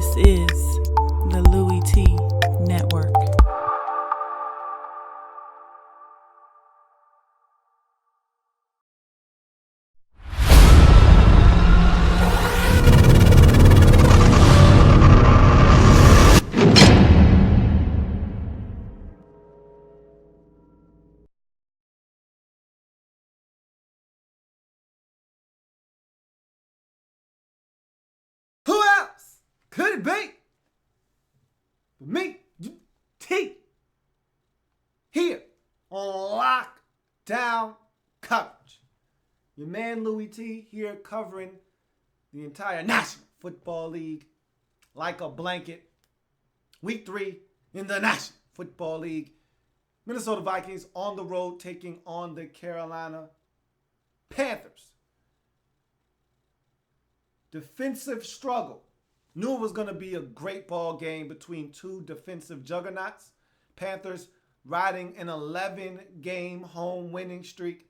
This is the Louie Tee Network. Who else could it be but me, T, here on Lockdown Coverage? Your man Louie T here covering the entire National Football League like a blanket. Week 3 in the National Football League. Minnesota Vikings on the road taking on the Carolina Panthers. Defensive struggle. Knew it was going to be a great ball game between two defensive juggernauts. Panthers riding an 11-game home winning streak.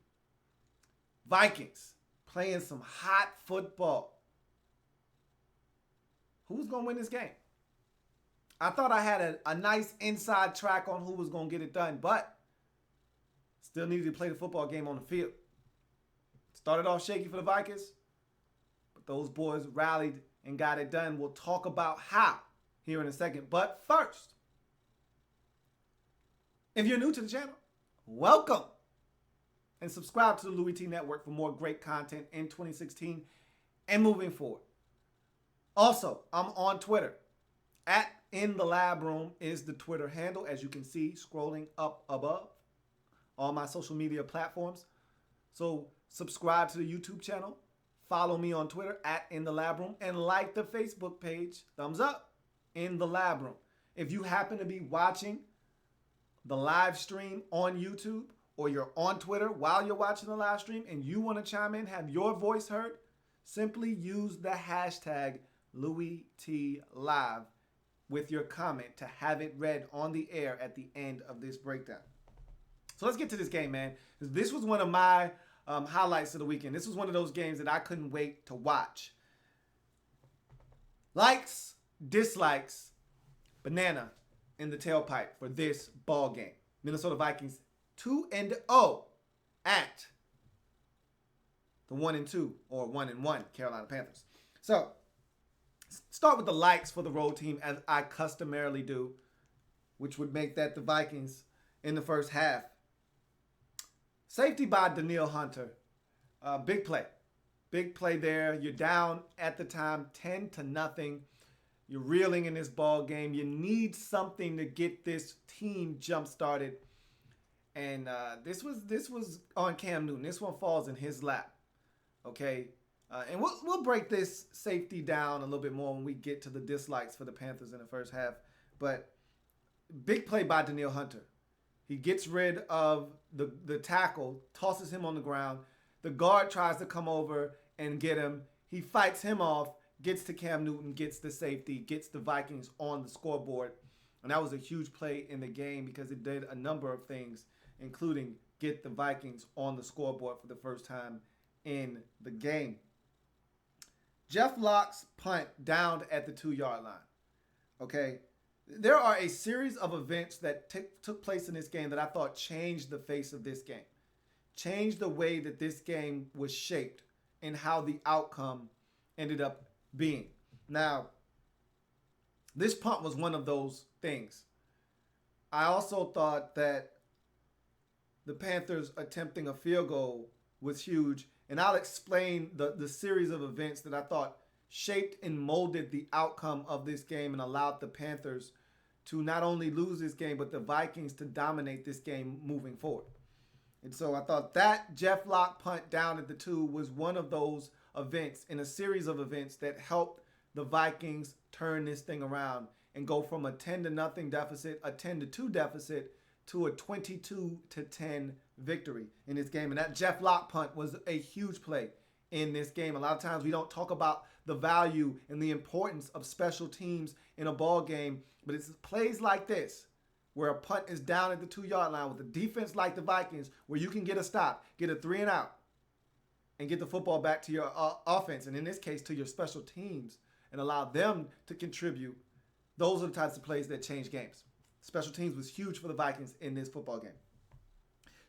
Vikings playing some hot football. Who's going to win this game? I thought I had a nice inside track on who was going to get it done, but still needed to play the football game on the field. Started off shaky for the Vikings. Those boys rallied and got it done. We'll talk about how here in a second. But first, if you're new to the channel, welcome. And subscribe to the Louie Tee Network for more great content in 2016 and moving forward. Also, I'm on Twitter. @InTheLabRoom is the Twitter handle, as you can see scrolling up above. All my social media platforms. So subscribe to the YouTube channel. Follow me on Twitter @InTheLabRoom and like the Facebook page. Thumbs up, In the Lab Room. If you happen to be watching the live stream on YouTube or you're on Twitter while you're watching the live stream and you want to chime in, have your voice heard, simply use the hashtag #LouieTLive with your comment to have it read on the air at the end of this breakdown. So let's get to this game, man. This was one of my highlights of the weekend. This was one of those games that I couldn't wait to watch. Likes, dislikes, banana in the tailpipe for this ball game. Minnesota Vikings 2-0 at the 1-2 or 1-1 Carolina Panthers. So start with the likes for the road team, as I customarily do, which would make that the Vikings in the first half. Safety by Danielle Hunter. Big play. Big play there. You're down at the time 10-0. You're reeling in this ball game. You need something to get this team jump started. And this was on Cam Newton. This one falls in his lap. Okay. And we'll break this safety down a little bit more when we get to the dislikes for the Panthers in the first half. But big play by Danielle Hunter. He gets rid of the tackle, tosses him on the ground. The guard tries to come over and get him. He fights him off, gets to Cam Newton, gets the safety, gets the Vikings on the scoreboard. And that was a huge play in the game because it did a number of things, including get the Vikings on the scoreboard for the first time in the game. Jeff Locke's punt downed at the 2-yard line. Okay. There are a series of events that took place in this game that I thought changed the face of this game. Changed the way that this game was shaped and how the outcome ended up being. Now, this punt was one of those things. I also thought that the Panthers attempting a field goal was huge. And I'll explain the series of events that I thought shaped and molded the outcome of this game and allowed the Panthers to not only lose this game, but the Vikings to dominate this game moving forward. And so I thought that Jeff Locke punt down at the 2 was one of those events in a series of events that helped the Vikings turn this thing around and go from a 10-0 deficit, a 10-2 deficit, to a 22-10 victory in this game. And that Jeff Locke punt was a huge play in this game. A lot of times we don't talk about the value and the importance of special teams in a ball game, but it's plays like this where a punt is down at the 2-yard line with a defense like the Vikings where you can get a stop, get a 3-and-out, and get the football back to your offense, and in this case to your special teams and allow them to contribute, those are the types of plays that change games. Special teams was huge for the Vikings in this football game.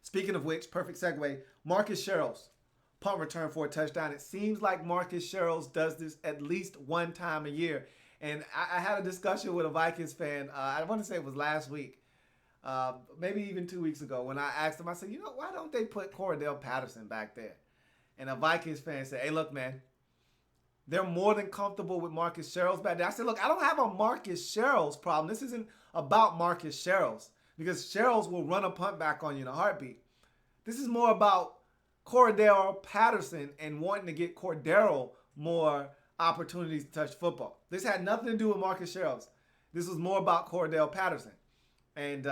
Speaking of which, perfect segue, Marcus Sherrills, punt return for a touchdown. It seems like Marcus Sherrills does this at least one time a year. And I had a discussion with a Vikings fan, I want to say it was last week, maybe even 2 weeks ago, when I asked him, I said, why don't they put Cordell Patterson back there? And a Vikings fan said, hey, look, man, they're more than comfortable with Marcus Sherrills back there. I said, look, I don't have a Marcus Sherrills problem. This isn't about Marcus Sherrills, because Sherrills will run a punt back on you in a heartbeat. This is more about Cordell Patterson and wanting to get Cordell more opportunities to touch football. This had nothing to do with Marcus Sherrills. This was more about Cordell Patterson. And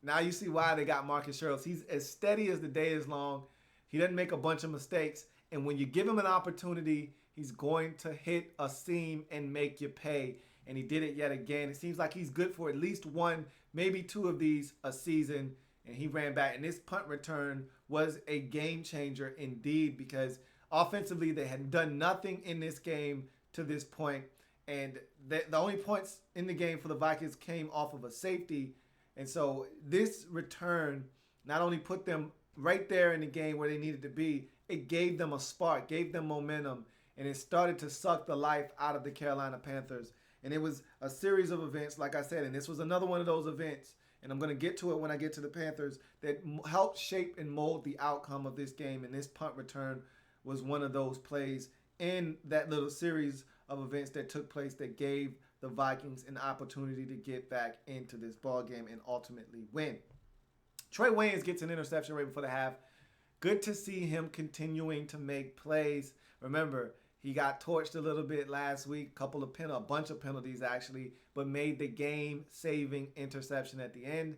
now you see why they got Marcus Sherrills. He's as steady as the day is long. He doesn't make a bunch of mistakes. And when you give him an opportunity, he's going to hit a seam and make you pay. And he did it yet again. It seems like he's good for at least one, maybe two of these a season. And he ran back. And this punt return was a game changer indeed, because offensively they had done nothing in this game to this point. And the only points in the game for the Vikings came off of a safety. And so this return not only put them right there in the game where they needed to be, it gave them a spark, gave them momentum, and it started to suck the life out of the Carolina Panthers. And it was a series of events, like I said, and this was another one of those events, and I'm going to get to it when I get to the Panthers, that helped shape and mold the outcome of this game. And this punt return was one of those plays in that little series of events that took place that gave the Vikings an opportunity to get back into this ball game and ultimately win. Trey Waynes gets an interception right before the half. Good to see him continuing to make plays. Remember, he got torched a little bit last week, a bunch of penalties actually, but made the game-saving interception at the end.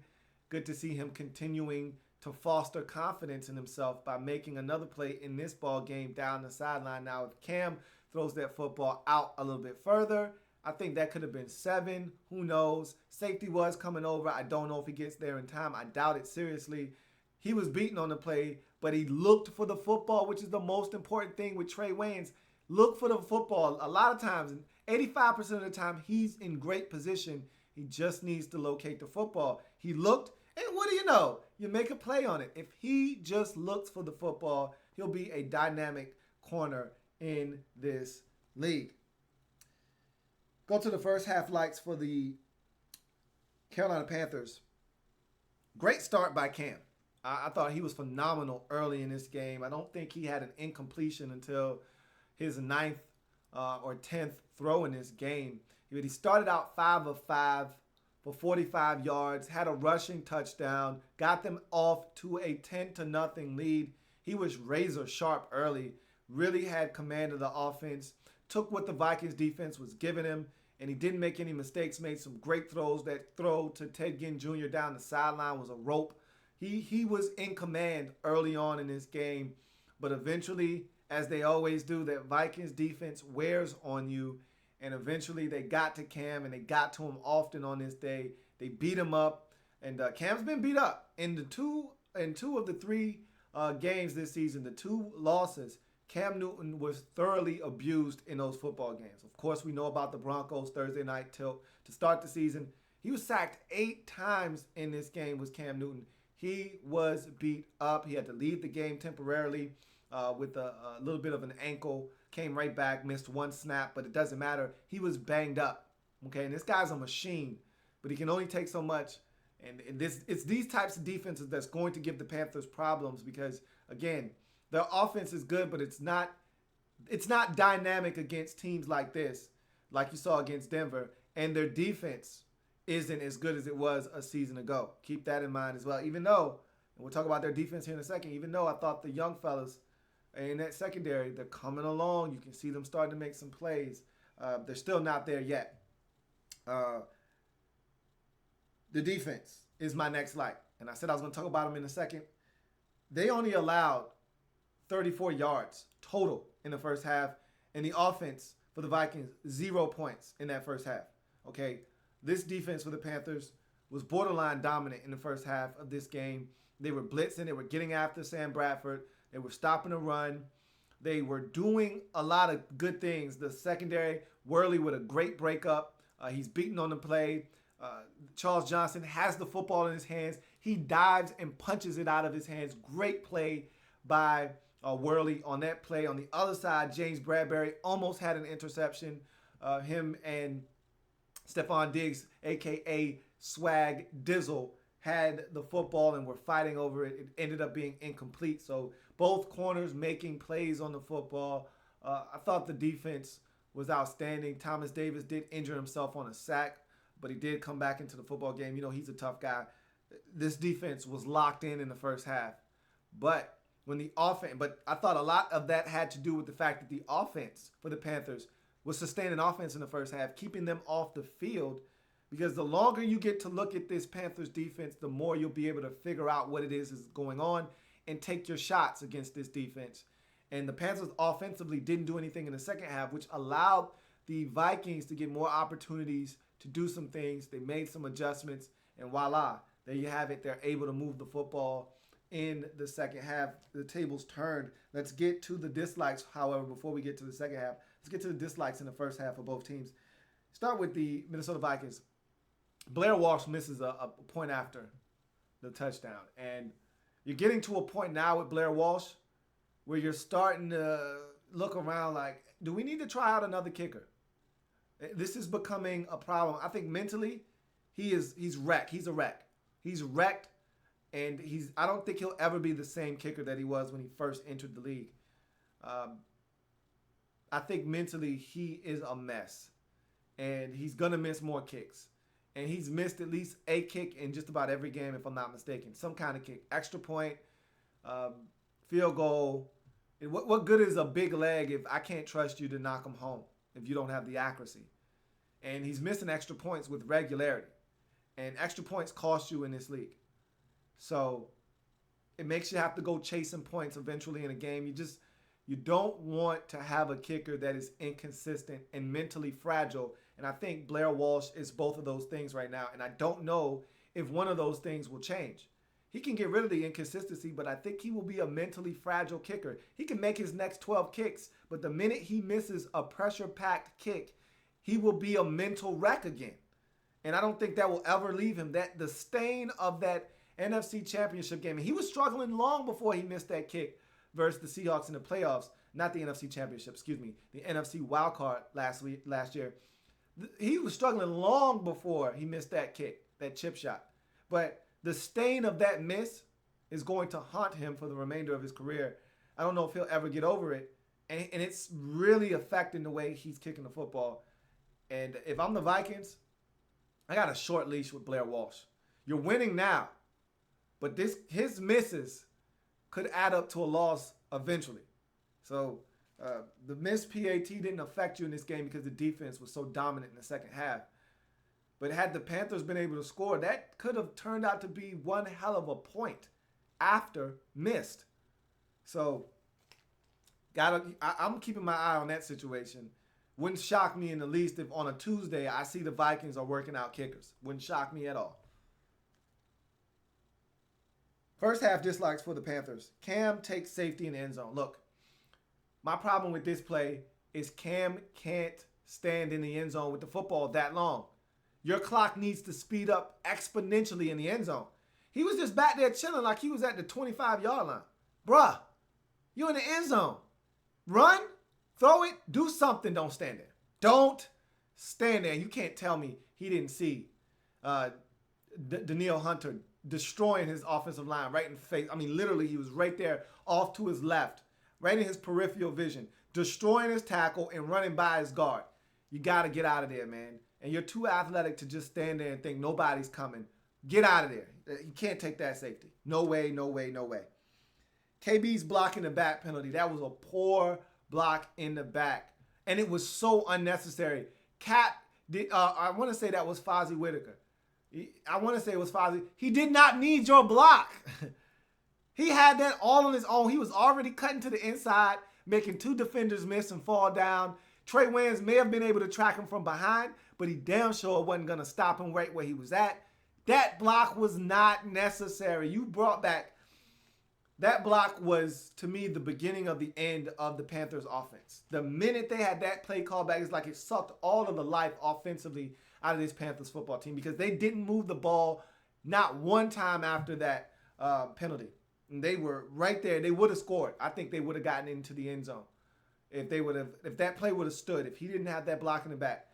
Good to see him continuing to foster confidence in himself by making another play in this ball game down the sideline. Now, if Cam throws that football out a little bit further, I think that could have been 7. Who knows? Safety was coming over. I don't know if he gets there in time. I doubt it seriously. He was beaten on the play, but he looked for the football, which is the most important thing with Trey Waynes. Look for the football. A lot of times, 85% of the time, he's in great position. He just needs to locate the football. He looked, and what do you know? You make a play on it. If he just looks for the football, he'll be a dynamic corner in this league. Go to the first half lights for the Carolina Panthers. Great start by Cam. I thought he was phenomenal early in this game. I don't think he had an incompletion until his 9th or 10th throw in this game. He started out 5 of 5 for 45 yards, had a rushing touchdown, got them off to a 10-0 lead. He was razor sharp early, really had command of the offense, took what the Vikings defense was giving him, and he didn't make any mistakes, made some great throws. That throw to Ted Ginn Jr. down the sideline was a rope. He was in command early on in this game, but eventually, as they always do, that Vikings defense wears on you, and eventually they got to Cam, and they got to him often on this day. They beat him up, and Cam's been beat up. In two of the 3 games this season, the 2 losses, Cam Newton was thoroughly abused in those football games. Of course, we know about the Broncos Thursday night tilt to start the season. He was sacked 8 times in this game was Cam Newton. He was beat up. He had to leave the game temporarily with a little bit of an ankle. Came right back, missed 1 snap, but it doesn't matter. He was banged up. Okay, and this guy's a machine, but he can only take so much. And it's these types of defenses that's going to give the Panthers problems because, again, their offense is good, but it's not dynamic against teams like this, like you saw against Denver. And their defense isn't as good as it was a season ago. Keep that in mind as well. Even though, and we'll talk about their defense here in a second, even though I thought the young fellas in that secondary, they're coming along. You can see them starting to make some plays. They're still not there yet. The defense is my next light. And I said I was going to talk about them in a second. They only allowed 34 yards total in the first half. And the offense for the Vikings, 0 points in that first half. Okay, this defense for the Panthers was borderline dominant in the first half of this game. They were blitzing. They were getting after Sam Bradford. They were stopping the run. They were doing a lot of good things. The secondary, Worley with a great breakup. He's beaten on the play. Charles Johnson has the football in his hands. He dives and punches it out of his hands. Great play by Worley on that play. On the other side, James Bradbury almost had an interception. Him and Stephon Diggs, a.k.a. Swag Dizzle, had the football and were fighting over it. It ended up being incomplete. So both corners making plays on the football. I thought the defense was outstanding. Thomas Davis did injure himself on a sack, but he did come back into the football game. You know, he's a tough guy. This defense was locked in the first half. But I thought a lot of that had to do with the fact that the offense for the Panthers was sustaining offense in the first half, keeping them off the field. Because the longer you get to look at this Panthers defense, the more you'll be able to figure out what it is going on and take your shots against this defense. And the Panthers offensively didn't do anything in the second half, which allowed the Vikings to get more opportunities to do some things. They made some adjustments, and voila, there you have it. They're able to move the football in the second half. The tables turned. Let's get to the dislikes, however, before we get to the second half. Let's get to the dislikes in the first half of both teams. Start with the Minnesota Vikings. Blair Walsh misses a point after the touchdown. And you're getting to a point now with Blair Walsh where you're starting to look around like, do we need to try out another kicker? This is becoming a problem. I think mentally, he's wrecked. He's a wreck. He's wrecked, and I don't think he'll ever be the same kicker that he was when he first entered the league. I think mentally he is a mess, and he's going to miss more kicks. And he's missed at least a kick in just about every game, if I'm not mistaken. Some kind of kick. Extra point, field goal. And what good is a big leg if I can't trust you to knock them home if you don't have the accuracy? And he's missing extra points with regularity. And extra points cost you in this league. So it makes you have to go chasing points eventually in a game. You don't want to have a kicker that is inconsistent and mentally fragile. And I think Blair Walsh is both of those things right now. And I don't know if one of those things will change. He can get rid of the inconsistency, but I think he will be a mentally fragile kicker. He can make his next 12 kicks, but the minute he misses a pressure-packed kick, he will be a mental wreck again. And I don't think that will ever leave him. That the stain of that NFC Championship game, and he was struggling long before he missed that kick versus the Seahawks in the playoffs. Not the NFC Championship, the NFC wildcard last year. He was struggling long before he missed that kick, that chip shot. But the stain of that miss is going to haunt him for the remainder of his career. I don't know if he'll ever get over it. And it's really affecting the way he's kicking the football. And if I'm the Vikings, I got a short leash with Blair Walsh. You're winning now, but his misses could add up to a loss eventually. So the missed PAT didn't affect you in this game because the defense was so dominant in the second half. But had the Panthers been able to score, that could have turned out to be one hell of a point after missed. So I'm keeping my eye on that situation. Wouldn't shock me in the least if on a Tuesday I see the Vikings are working out kickers. Wouldn't shock me at all. First half dislikes for the Panthers. Cam takes safety in the end zone. Look, my problem with this play is Cam can't stand in the end zone with the football that long. Your clock needs to speed up exponentially in the end zone. He was just back there chilling like he was at the 25-yard line. Bruh, you're in the end zone. Run, throw it, do something. Don't stand there. Don't stand there. You can't tell me he didn't see Danielle Hunter destroying his offensive line right in the face. I mean, literally, he was right there off to his left, right in his peripheral vision, destroying his tackle and running by his guard. You got to get out of there, man. And you're too athletic to just stand there and think nobody's coming. Get out of there. You can't take that safety. No way, no way, no way. KB's blocking the back penalty. That was a poor block in the back. And it was so unnecessary. I want to say that was Fozzie Whitaker. I want to say it was Fozzie. He did not need your block. He had that all on his own. He was already cutting to the inside, making two defenders miss and fall down. Trey Waynes may have been able to track him from behind, but he damn sure wasn't going to stop him right where he was at. That block was not necessary. You brought back That block was, to me, the beginning of the end of the Panthers offense. The minute they had that play call back, it's like it sucked all of the life offensively out of this Panthers football team because they didn't move the ball not one time after that penalty. And they were right there. They would have scored. I think they would have gotten into the end zone if that play would have stood. If he didn't have that block in the back,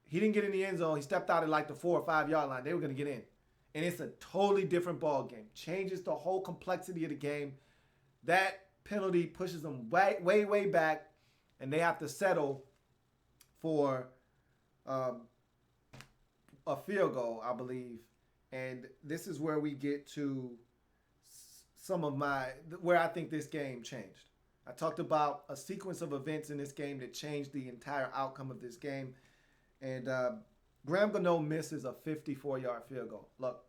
he didn't get in the end zone. He stepped out at like the 4 or 5 yard line. They were going to get in. And it's a totally different ball game. Changes the whole complexity of the game. That penalty pushes them way, way, way back, and they have to settle for a field goal, I believe. And this is where we get to where I think this game changed. I talked about a sequence of events in this game that changed the entire outcome of this game. And Graham Gano misses a 54-yard field goal. Look,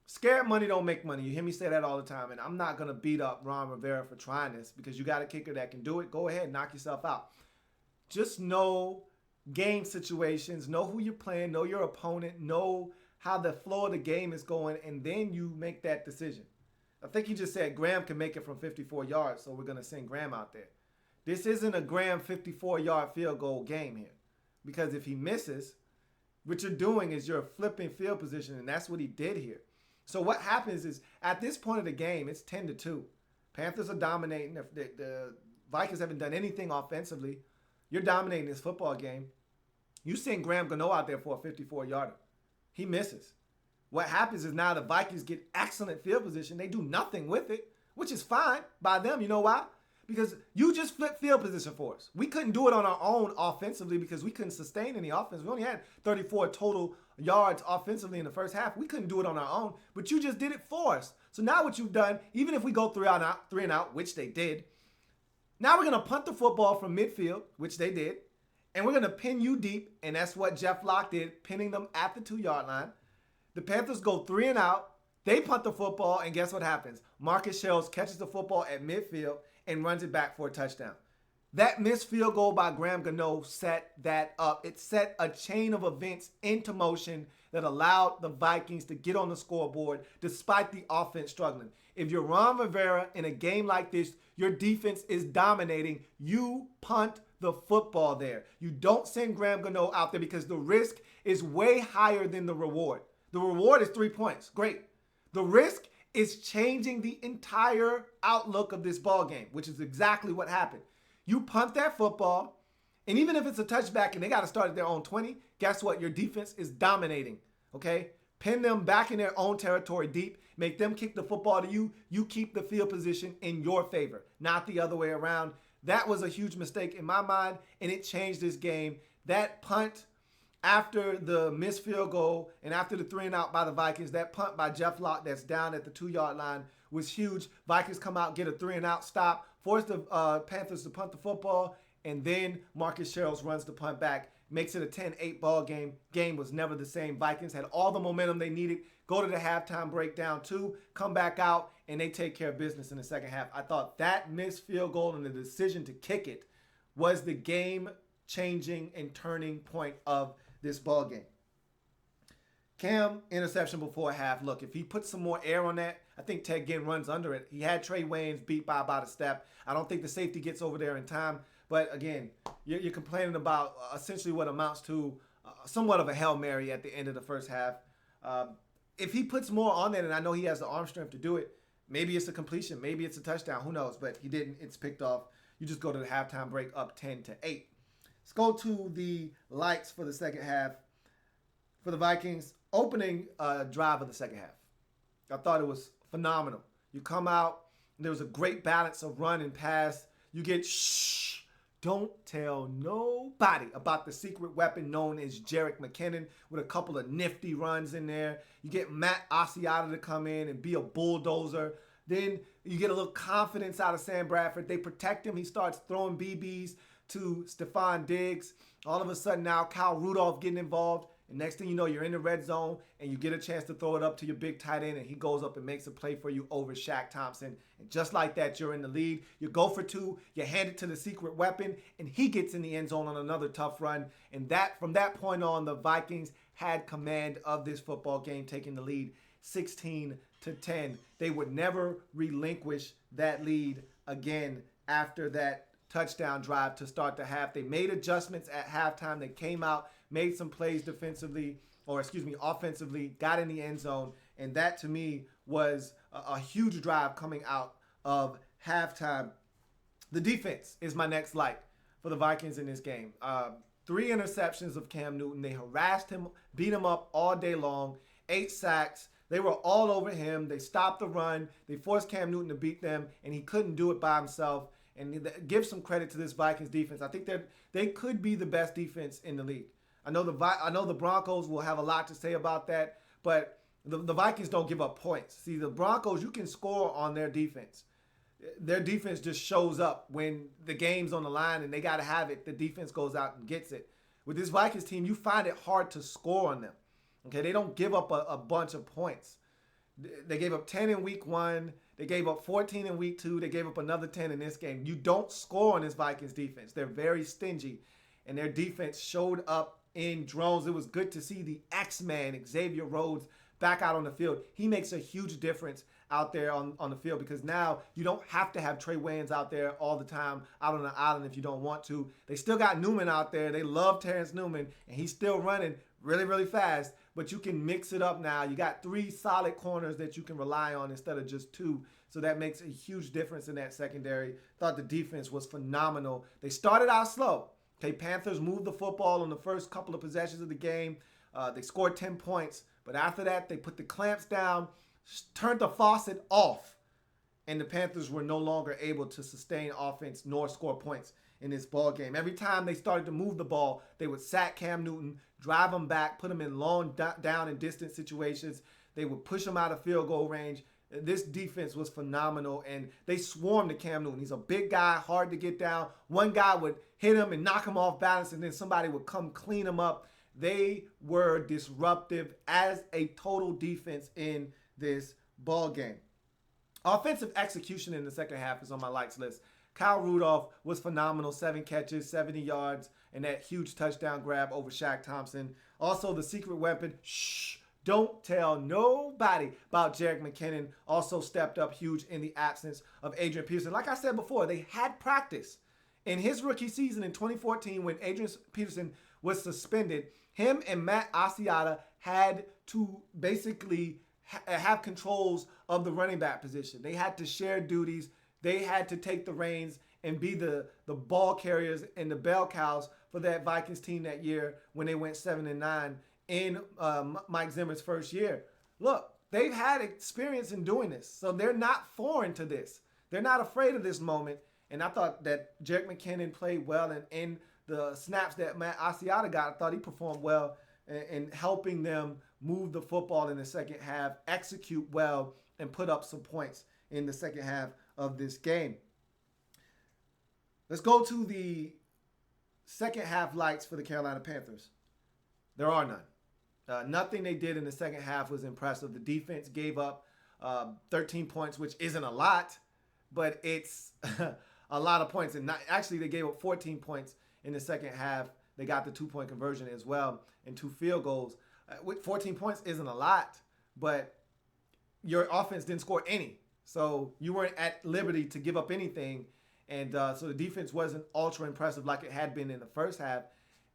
scared money don't make money. You hear me say that all the time. And I'm not going to beat up Ron Rivera for trying this because you got a kicker that can do it. Go ahead, knock yourself out. Just know game situations, know who you're playing, know your opponent, know how the flow of the game is going, and then you make that decision. I think you just said Graham can make it from 54 yards, so we're going to send Graham out there. This isn't a Graham 54-yard field goal game here. Because if he misses, what you're doing is you're flipping field position, and that's what he did here. So what happens is, at this point of the game, it's 10-2. Panthers are dominating. The Vikings haven't done anything offensively. You're dominating this football game. You send Graham Gano out there for a 54-yarder. He misses. What happens is now the Vikings get excellent field position. They do nothing with it, which is fine by them. You know why? Because you just flipped field position for us. We couldn't do it on our own offensively because we couldn't sustain any offense. We only had 34 total yards offensively in the first half. We couldn't do it on our own, but you just did it for us. So now what you've done, even if we go three and out, which they did, now we're going to punt the football from midfield, which they did, and we're going to pin you deep, and that's what Jeff Locke did, pinning them at the 2-yard line. The Panthers go 3 and out. They punt the football, and guess what happens? Marcus Shells catches the football at midfield and runs it back for a touchdown. That missed field goal by Graham Gano set that up. It set a chain of events into motion that allowed the Vikings to get on the scoreboard despite the offense struggling. If you're Ron Rivera in a game like this, your defense is dominating. You punt the football there. You don't send Graham Gano out there because the risk is way higher than the reward. The reward is 3 points. Great. The risk is changing the entire outlook of this ball game, which is exactly what happened. You punt that football, and even if it's a touchback and they got to start at their own 20, guess what? Your defense is dominating, okay? Pin them back in their own territory deep. Make them kick the football to you. You keep the field position in your favor, not the other way around. That was a huge mistake in my mind, and it changed this game. That punt after the missed field goal and after the 3 and out by the Vikings, that punt by Jeff Locke that's down at the 2-yard line was huge. Vikings come out, get a 3 and out stop, force the Panthers to punt the football, and then Marcus Shells runs the punt back, makes it a 10-8 ball game. Game was never the same. Vikings had all the momentum they needed, go to the halftime break down 2, come back out, and they take care of business in the second half. I thought that missed field goal and the decision to kick it was the game-changing and turning point of this ball game. Cam, interception before half. Look, if he puts some more air on that, I think Ted Ginn runs under it. He had Trey Waynes beat by about a step. I don't think the safety gets over there in time. But again, you're complaining about essentially what amounts to somewhat of a Hail Mary at the end of the first half. If he puts more on that, and I know he has the arm strength to do it, maybe it's a completion, maybe it's a touchdown, who knows? But he didn't. It's picked off. You just go to the halftime break up 10-8. Let's go to the lights for the second half. For the Vikings, opening drive of the second half. I thought it was phenomenal. You come out, there was a great balance of run and pass. You get don't tell nobody about the secret weapon known as Jerick McKinnon with a couple of nifty runs in there. You get Matt Asiata to come in and be a bulldozer. Then you get a little confidence out of Sam Bradford. They protect him. He starts throwing BBs to Stephon Diggs. All of a sudden now Kyle Rudolph getting involved. And next thing you know, you're in the red zone and you get a chance to throw it up to your big tight end and he goes up and makes a play for you over Shaq Thompson. And just like that, you're in the lead. You go for 2, you hand it to the secret weapon, and he gets in the end zone on another tough run. And that from that point on, the Vikings had command of this football game, taking the lead 16-10. They would never relinquish that lead again after that touchdown drive to start the half. They made adjustments at halftime. They came out, made some plays offensively, got in the end zone, and that to me was a huge drive coming out of halftime. The defense is my next light for the Vikings in this game. 3 interceptions of Cam Newton. They harassed him, beat him up all day long. 8 sacks. They were all over him. They stopped the run. They forced Cam Newton to beat them, and he couldn't do it by himself. And give some credit to this Vikings defense. I think they could be the best defense in the league. I know the Broncos will have a lot to say about that, but the Vikings don't give up points. See, the Broncos, you can score on their defense. Their defense just shows up when the game's on the line and they got to have it. The defense goes out and gets it. With this Vikings team, you find it hard to score on them. Okay, they don't give up a bunch of points. They gave up 10 in week 1. They gave up 14 in week 2. They gave up another 10 in this game. You don't score on this Vikings defense. They're very stingy, and their defense showed up in drones. It was good to see the X-Man, Xavier Rhodes, back out on the field. He makes a huge difference out there on the field because now you don't have to have Trey Wayans out there all the time out on the island if you don't want to. They still got Newman out there. They love Terrence Newman, and he's still running really, really fast, but you can mix it up now. You got 3 solid corners that you can rely on instead of just 2, so that makes a huge difference in that secondary. Thought the defense was phenomenal. They started out slow. Okay, Panthers moved the football on the first couple of possessions of the game. They scored 10 points, but after that, they put the clamps down, turned the faucet off, and the Panthers were no longer able to sustain offense nor score points in this ball game. Every time they started to move the ball, they would sack Cam Newton, drive him back, put him in long down and distance situations. They would push him out of field goal range. This defense was phenomenal, and they swarmed to Cam Newton. He's a big guy, hard to get down. One guy would hit him and knock him off balance, and then somebody would come clean him up. They were disruptive as a total defense in this ball game. Offensive execution in the second half is on my likes list. Kyle Rudolph was phenomenal. 7 catches, 70 yards, and that huge touchdown grab over Shaq Thompson. Also, the secret weapon, don't tell nobody about Jerick McKinnon. Also stepped up huge in the absence of Adrian Peterson. Like I said before, they had practice. In his rookie season in 2014, when Adrian Peterson was suspended, him and Matt Asiata had to basically have controls of the running back position. They had to share duties. They had to take the reins and be the ball carriers and the bell cows for that Vikings team that year when they went 7-9 in Mike Zimmer's first year. Look, they've had experience in doing this, so they're not foreign to this. They're not afraid of this moment, and I thought that Jerick McKinnon played well, and in the snaps that Matt Asiata got, I thought he performed well in helping them move the football in the second half, execute well, and put up some points in the second half of this game. Let's go to the second half lights for the Carolina Panthers. There are none. Nothing they did in the second half was impressive. The defense gave up 13 points, which isn't a lot, but it's a lot of points. And actually, they gave up 14 points in the second half. They got the 2-point conversion as well and 2 field goals. With 14 points isn't a lot, but your offense didn't score any. So you weren't at liberty to give up anything. And so the defense wasn't ultra impressive like it had been in the first half.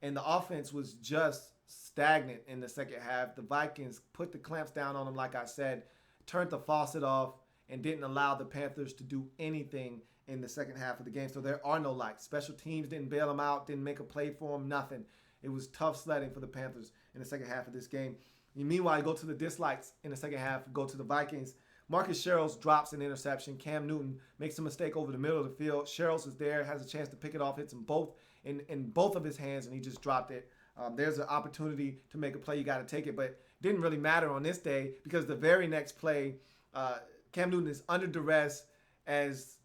And the offense was just stagnant in the second half. The Vikings put the clamps down on them, like I said, turned the faucet off, and didn't allow the Panthers to do anything in the second half of the game. So there are no lights. Special teams didn't bail them out, didn't make a play for them, nothing. It was tough sledding for the Panthers in the second half of this game. And meanwhile, you go to the dislikes in the second half, go to the Vikings. Marcus Sherrills drops an interception. Cam Newton makes a mistake over the middle of the field. Sherrills is there, has a chance to pick it off, hits them both in both of his hands, and he just dropped it. There's an opportunity to make a play. You got to take it, but it didn't really matter on this day because the very next play, Cam Newton is under duress as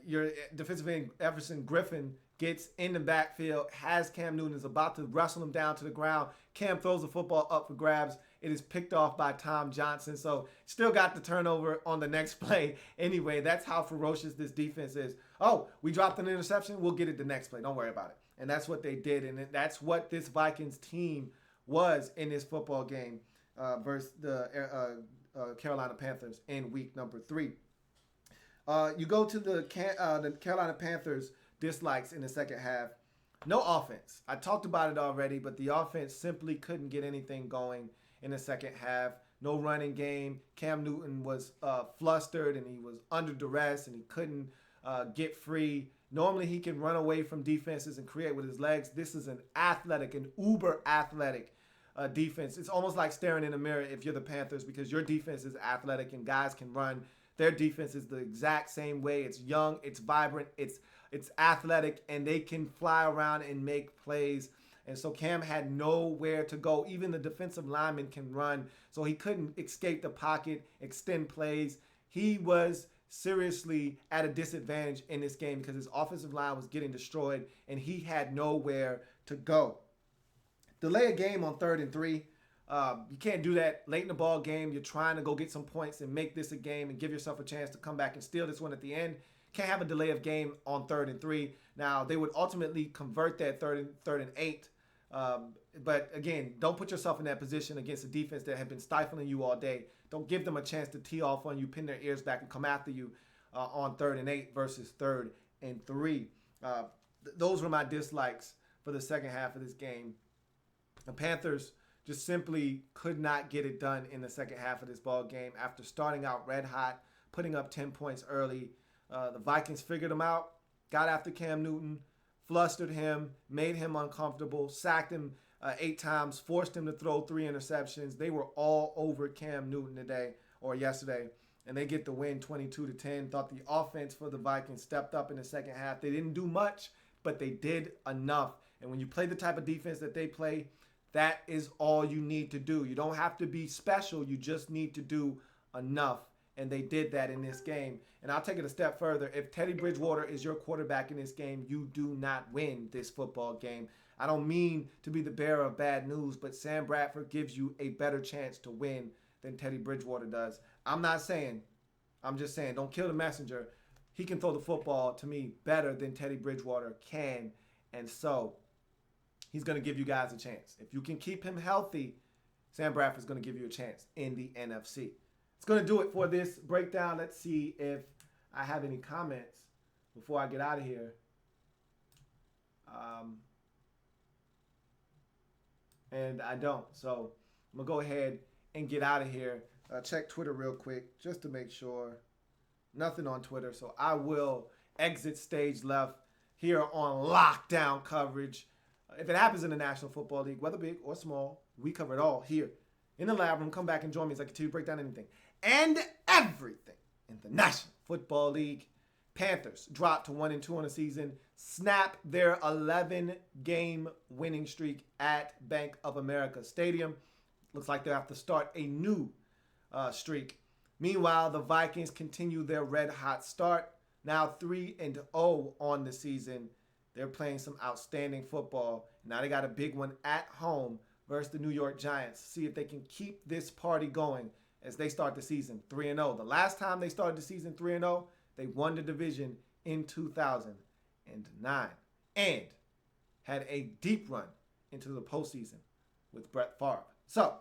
your defensive end, Everson Griffin, gets in the backfield, has Cam Newton, is about to wrestle him down to the ground. Cam throws the football up for grabs. It is picked off by Tom Johnson. So still got the turnover on the next play. Anyway, that's how ferocious this defense is. Oh, we dropped an interception. We'll get it the next play. Don't worry about it. And that's what they did. And that's what this Vikings team was in this football game versus the Carolina Panthers in week number 3. You go to the Carolina Panthers dislikes in the second half. No offense. I talked about it already, but the offense simply couldn't get anything going in the second half. No running game. Cam Newton was flustered and he was under duress and he couldn't get free. Normally he can run away from defenses and create with his legs. This is an uber athletic defense. It's almost like staring in a mirror if you're the Panthers, because your defense is athletic and guys can run. Their defense is the exact same way. It's young, it's vibrant, it's athletic, and they can fly around and make plays. And so Cam had nowhere to go. Even the defensive lineman can run, so he couldn't escape the pocket, extend plays. He was seriously at a disadvantage in this game because his offensive line was getting destroyed and he had nowhere to go. Delay a game on 3rd and 3. You can't do that late in the ball game. You're trying to go get some points and make this a game and give yourself a chance to come back and steal this one at the end. Can't have a delay of game on 3rd and 3. Now, they would ultimately convert that 3rd and 8. But again, don't put yourself in that position against a defense that had been stifling you all day. Don't give them a chance to tee off on you, pin their ears back, and come after you on 3rd and 8 versus 3rd and 3. Those were my dislikes for the second half of this game. The Panthers just simply could not get it done in the second half of this ball game after starting out red hot, putting up 10 points early. The Vikings figured him out, got after Cam Newton, flustered him, made him uncomfortable, sacked him 8 times, forced him to throw 3 interceptions. They were all over Cam Newton yesterday, and they get the win 22-10. Thought the offense for the Vikings stepped up in the second half. They didn't do much, but they did enough. And when you play the type of defense that they play, that is all you need to do. You don't have to be special. You just need to do enough. And they did that in this game. And I'll take it a step further. If Teddy Bridgewater is your quarterback in this game, you do not win this football game. I don't mean to be the bearer of bad news, but Sam Bradford gives you a better chance to win than Teddy Bridgewater does. I'm just saying, don't kill the messenger. He can throw the football, to me, better than Teddy Bridgewater can. And so he's going to give you guys a chance. If you can keep him healthy, Sam Bradford's going to give you a chance in the NFC. It's going to do it for this breakdown. Let's see if I have any comments before I get out of here. And I don't. So I'm going to go ahead and get out of here. Check Twitter real quick just to make sure. Nothing on Twitter. So I will exit stage left here on lockdown coverage. If it happens in the National Football League, whether big or small, we cover it all here in the lab room. Come back and join me as I continue to break down anything and everything in the National Football League. Panthers dropped to 1-2 on the season, snap their 11-game winning streak at Bank of America Stadium. Looks like they'll have to start a new streak. Meanwhile, the Vikings continue their red-hot start, now 3-0 on the season. They're playing some outstanding football. Now they got a big one at home versus the New York Giants. See if they can keep this party going as they start the season 3-0. The last time they started the season 3-0, they won the division in 2009 and had a deep run into the postseason with Brett Favre. So,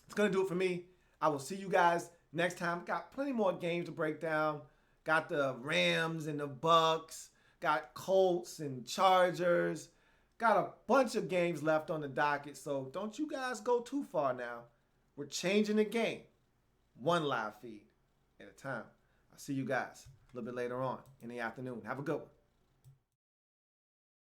it's going to do it for me. I will see you guys next time. Got plenty more games to break down. Got the Rams and the Bucks. Got Colts and Chargers. Got a bunch of games left on the docket, so don't you guys go too far now. We're changing the game. One live feed at a time. I'll see you guys a little bit later on in the afternoon. Have a good one.